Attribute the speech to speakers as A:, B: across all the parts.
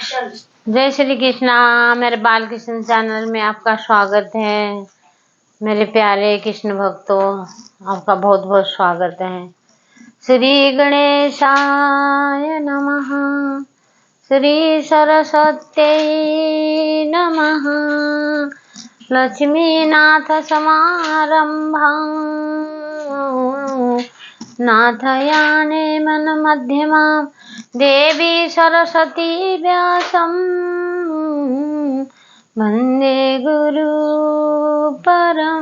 A: जय श्री कृष्णा। मेरे बाल कृष्ण चैनल में आपका स्वागत है। मेरे प्यारे कृष्ण भक्तों, आपका बहुत बहुत स्वागत है। श्री गणेशाय नमः, श्री सरस्वत्यै नमः, लक्ष्मीनाथ समारंभां नाथयाने मन मध्यमां देवी सरस्वती व्यासं वन्दे गुरु परम्पराम्।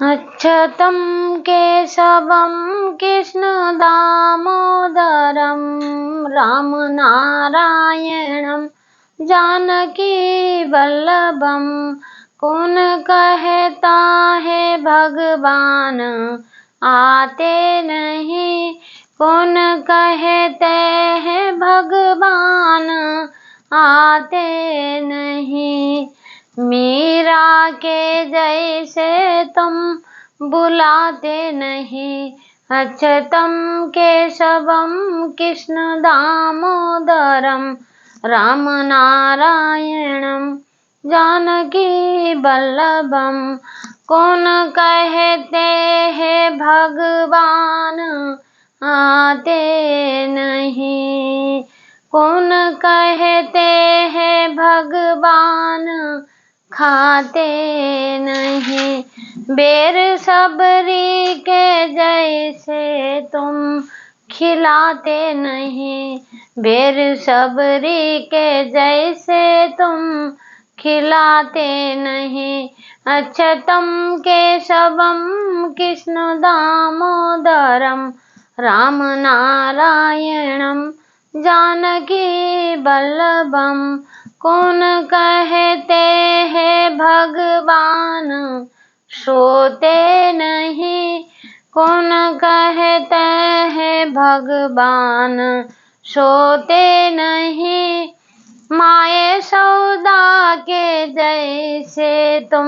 A: अच्युतं केशवं कृष्णदामोदरं रामनारायणं जानकी वल्लभं। कौन कहता है भगवान आते नहीं, कौन कहते हैं भगवान आते नहीं। मीरा के जैसे तुम बुलाते नहीं। अच्युतं केशवं कृष्ण दामोदरं रामनारायणं जानकी वल्लभं। कौन कहते हैं भगवान आते नहीं, कौन कहते हैं भगवान खाते नहीं। बेर सबरी के जैसे तुम खिलाते नहीं, बेर सबरी के जैसे तुम खिलाते नहीं। अच्युतं केशवं कृष्ण दामोदरं रामनारायणं जानकी वल्लभं। कौन कहते हैं भगवान सोते नहीं, कौन कहते हैं भगवान सोते नहीं। माए सौदा के जैसे तुम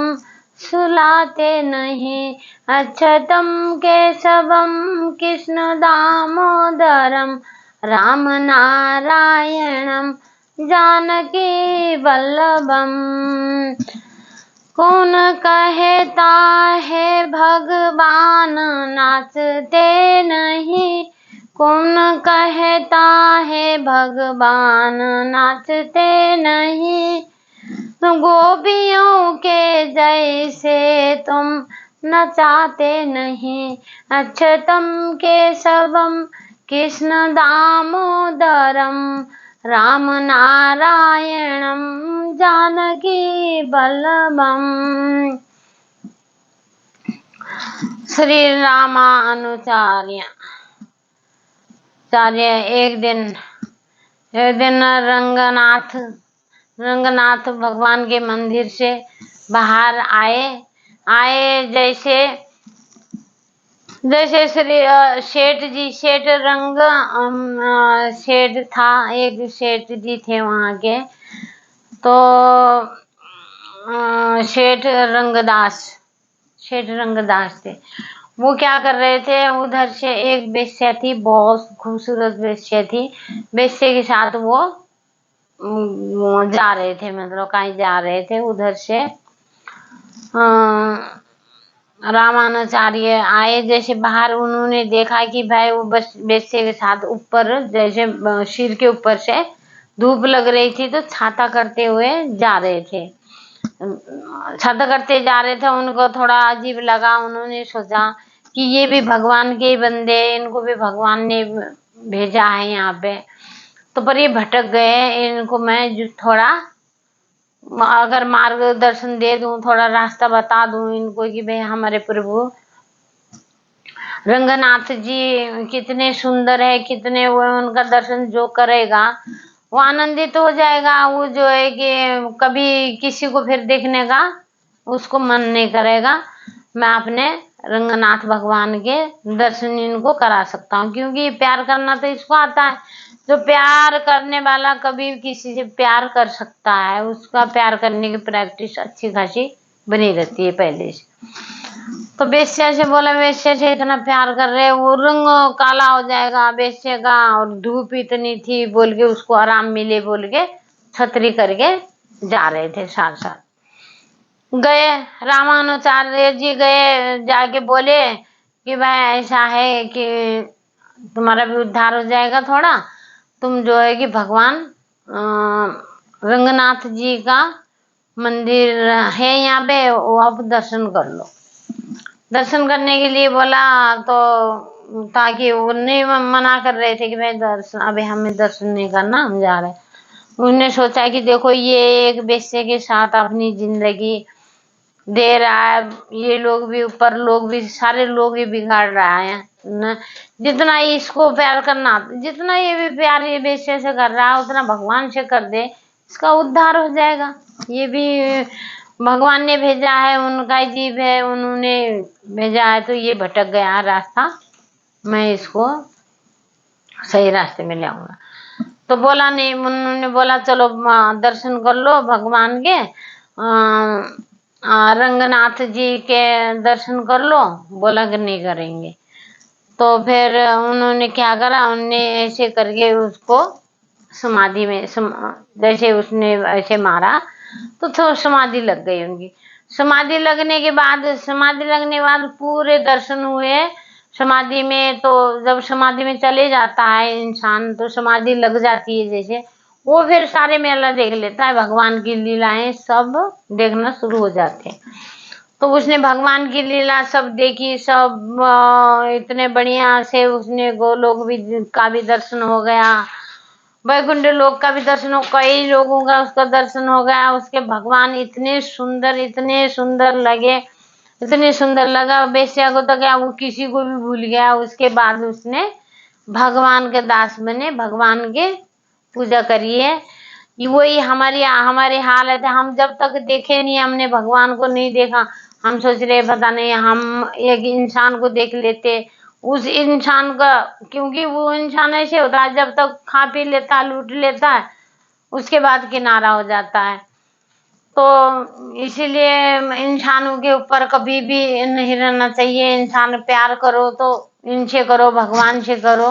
A: सुलाते नहीं। अच्युतं केशवं कृष्ण दामोदरं रामनारायणं जानकी वल्लभं। कौन कहता है भगवान नाचते नहीं, कौन कहता है भगवान नाचते नहीं। गोपियों के जैसे तुम नचाते नहीं। अच्युतं केशवं कृष्ण दामोदरं रामनारायणं जानकी वल्लभं। श्री रामानुचार्य एक दिन रंगनाथ भगवान के मंदिर से बाहर आए जैसे श्री सेठ था, एक सेठ जी थे वहाँ के। तो सेठ रंगदास थे। वो क्या कर रहे थे, उधर से एक वेश्या थी, बहुत खूबसूरत वेश्या थी। वेश्या के साथ वो जा रहे थे, मतलब कहीं जा रहे थे। उधर से रामानुचार्य आए जैसे बाहर, उन्होंने देखा कि भाई वो बस वेश्या के साथ ऊपर जैसे सिर के ऊपर से धूप लग रही थी, तो छाता करते हुए जा रहे थे। उनको थोड़ा अजीब लगा। उन्होंने सोचा कि ये भी भगवान के बंदे, इनको भी भगवान ने भेजा है यहाँ पे, तो पर ये भटक गए। इनको मैं थोड़ा अगर मार्गदर्शन दे दूं, थोड़ा रास्ता बता दूं इनको कि भाई हमारे प्रभु रंगनाथ जी कितने सुंदर है, कितने वो, उनका दर्शन जो करेगा वो आनंदित हो जाएगा। वो जो है कि कभी किसी को फिर देखने का उसको मन नहीं करेगा। मैं अपने रंगनाथ भगवान के दर्शन इनको करा सकता हूँ, क्योंकि प्यार करना तो इसको आता है। जो प्यार करने वाला कभी किसी से प्यार कर सकता है, उसका प्यार करने की प्रैक्टिस अच्छी खासी बनी रहती है पहले से। तो वेश्या से बोला, वेश्या से इतना प्यार कर रहे, वो रंग काला हो जाएगा वेश्या का, और धूप इतनी थी बोल के उसको आराम मिले बोल के छतरी करके जा रहे थे साथ साथ। गए रामानुचार्य जी, गए जाके बोले कि भाई ऐसा है कि तुम्हारा भी उद्धार हो जाएगा थोड़ा, तुम जो है कि भगवान रंगनाथ जी का मंदिर है यहाँ पे, वो आप दर्शन कर लो। दर्शन करने के लिए बोला तो, ताकि वो नहीं मना कर रहे थे कि भाई दर्शन, अभी हमें दर्शन नहीं करना, हम जा रहे हैं। उन्होंने सोचा कि देखो ये एक वेश्या के साथ अपनी जिंदगी दे रहा है, ये लोग भी, ऊपर लोग भी, सारे लोग ही बिगाड़ रहा है न। जितना इसको प्यार करना, जितना ये भी प्यार ये वेश्या से कर रहा है, उतना भगवान से कर दे, इसका उद्धार हो जाएगा। ये भी भगवान ने भेजा है, उनका ही जीव है, उन्होंने भेजा है, तो ये भटक गया रास्ता, मैं इसको सही रास्ते में लाऊंगा। तो बोला नहीं, उन्होंने बोला चलो दर्शन कर लो भगवान के, रंगनाथ जी के दर्शन कर लो। बोला कि नहीं करेंगे। तो फिर उन्होंने क्या करा, उन्होंने ऐसे करके उसको समाधि में जैसे उसने ऐसे मारा तो समाधि लग गई उनकी। समाधि लगने के बाद पूरे दर्शन हुए समाधि में। तो जब समाधि में चले जाता है इंसान, तो समाधि लग जाती है जैसे, वो फिर सारे मेला देख लेता है, भगवान की लीलाएं सब देखना शुरू हो जाते हैं। तो उसने भगवान की लीला सब देखी, सब इतने बढ़िया से उसने गोलोक भी का भी दर्शन हो गया, वैकुंठ लोक का भी दर्शन हो, कई लोगों का उसका दर्शन हो गया। उसके भगवान इतने सुंदर लगे, इतने सुंदर लगा वेश्या को, तो क्या वो किसी को भी भूल गया। उसके बाद उसने भगवान के दास बने, भगवान के पूजा करिए। वही हमारी हालत है, हम जब तक देखे नहीं, हमने भगवान को नहीं देखा, हम सोच रहे पता नहीं, हम एक इंसान को देख लेते, उस इंसान का, क्योंकि वो इंसान ऐसे होता है जब तक खा पी लेता है, लूट लेता है, उसके बाद किनारा हो जाता है। तो इसीलिए इंसानों के ऊपर कभी भी नहीं रहना चाहिए। इंसान प्यार करो तो इनसे करो, भगवान से करो।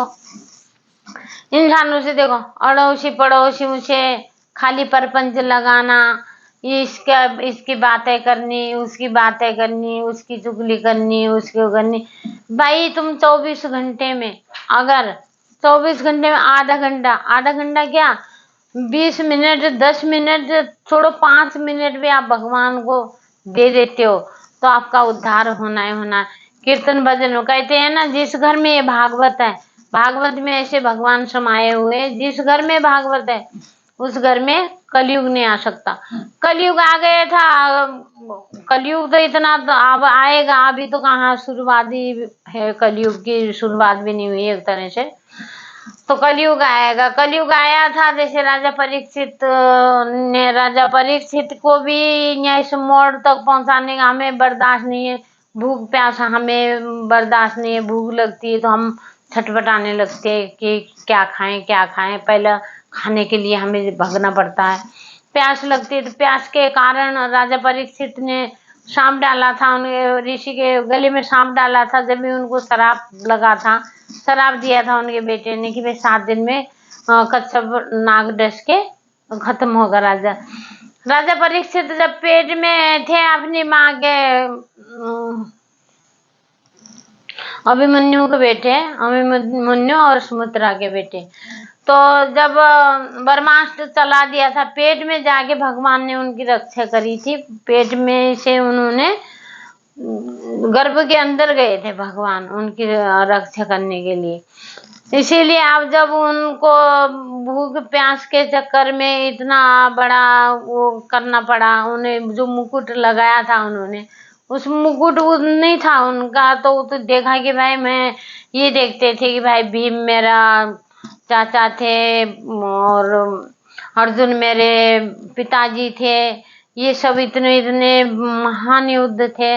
A: इंसानों से देखो, अड़ोसी पड़ोसियों से खाली परपंच लगाना, इसकी बातें करनी, उसकी बातें करनी, उसकी चुगली करनी, उसकी करनी। भाई तुम 24 घंटे में, अगर 24 घंटे में आधा घंटा क्या, 20 मिनट, 10 मिनट छोड़ो, 5 मिनट भी आप भगवान को दे देते हो, तो आपका उद्धार होना है, होना है। कीर्तन भजन हो, कहते हैं ना, जिस घर में ये भागवत है, भागवत में ऐसे भगवान समाये हुए, जिस घर में भागवत है उस घर में कलयुग नहीं आ सकता। कलयुग आ गया था, कलयुग तो इतना तो अब आएगा, अभी तो कहाँ शुरुआत ही है, कलयुग की शुरुआत भी नहीं हुई एक तरह से। तो कलयुग आएगा, कलयुग आया था, जैसे राजा परीक्षित को भी न्याय मोड़ तक पहुंचाने का हमें बर्दाश्त नहीं है, भूख प्यास हमें बर्दाश्त नहीं है, भूख लगती है तो हम छटपटाने लगते हैं कि क्या खाएं। पहले खाने के लिए हमें भागना पड़ता है, प्यास लगती है, तो प्यास के कारण राजा परीक्षित ने सांप डाला था, उनके ऋषि के गले में सांप डाला था, जब भी उनको शराब लगा था, शराब दिया था उनके बेटे ने कि भाई 7 दिन में कच्छप नाग डस के खत्म होगा। राजा परीक्षित जब पेट में थे अपनी माँ के, अभिमन्यु के बेटे, अभिमन्यु और सुमित्रा के बेटे, तो जब ब्रह्मास्त्र चला दिया था, पेट में जाके भगवान ने उनकी रक्षा करी थी। पेट में से उन्होंने गर्भ के अंदर गए थे भगवान उनकी रक्षा करने के लिए। इसीलिए अब जब उनको भूख प्यास के चक्कर में इतना बड़ा वो करना पड़ा, उन्हें जो मुकुट लगाया था उन्होंने, उस मुकुट नहीं था उनका, तो देखा कि भाई, मैं ये देखते थे कि भाई भीम मेरा चाचा थे और अर्जुन मेरे पिताजी थे, ये सब इतने महान युद्ध थे,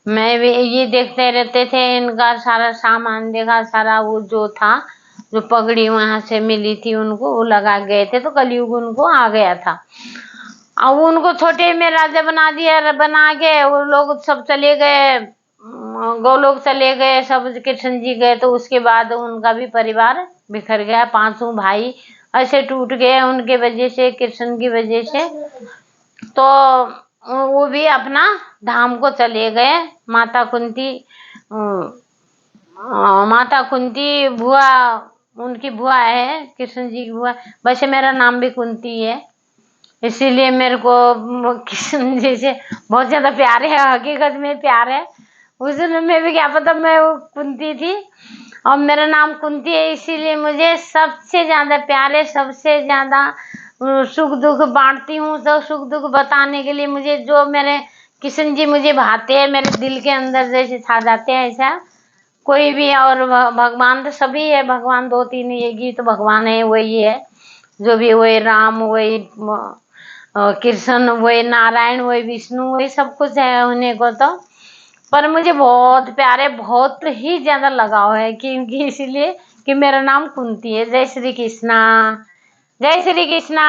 A: मैं भी ये देखते रहते थे, इनका सारा सामान देखा, सारा वो जो था, जो पगड़ी वहां से मिली थी उनको, वो लगा गए थे, तो कलयुग उनको आ गया था। अब उनको छोटे में राजा बना दिया, बना के वो लोग सब चले गए गोलोक चले गए, सब कृष्ण जी गए, तो उसके बाद उनका भी परिवार बिखर गया। पांचों भाई ऐसे टूट गए उनके वजह से, कृष्ण की वजह से। तो वो भी अपना धाम को चले गए। माता कुंती बुआ, उनकी बुआ है कृष्ण जी की बुआ। वैसे मेरा नाम भी कुंती है, इसीलिए मेरे को कृष्ण जी से बहुत ज्यादा प्यार है, हकीकत में प्यार है। उस दिन में भी क्या पता मैं वो कुंती थी, और मेरा नाम कुंती है, इसीलिए मुझे सबसे ज्यादा प्यार है, सबसे ज्यादा सुख दुख बांटती हूँ। तो सुख दुख बताने के लिए मुझे जो मेरे कृष्ण जी मुझे भाते हैं, मेरे दिल के अंदर जैसे छा जाते हैं, ऐसा कोई भी। और भगवान तो सभी है, भगवान दो तीन एक ही तो भगवान है, वही है जो भी, वही राम, वही कृष्ण, वही नारायण, वही विष्णु, वही सब कुछ है होने को। तो पर मुझे बहुत प्यार है, बहुत ही ज्यादा लगाव है क्योंकि इसीलिए कि मेरा नाम कुंती है। जय श्री कृष्णा, जय श्री कृष्णा।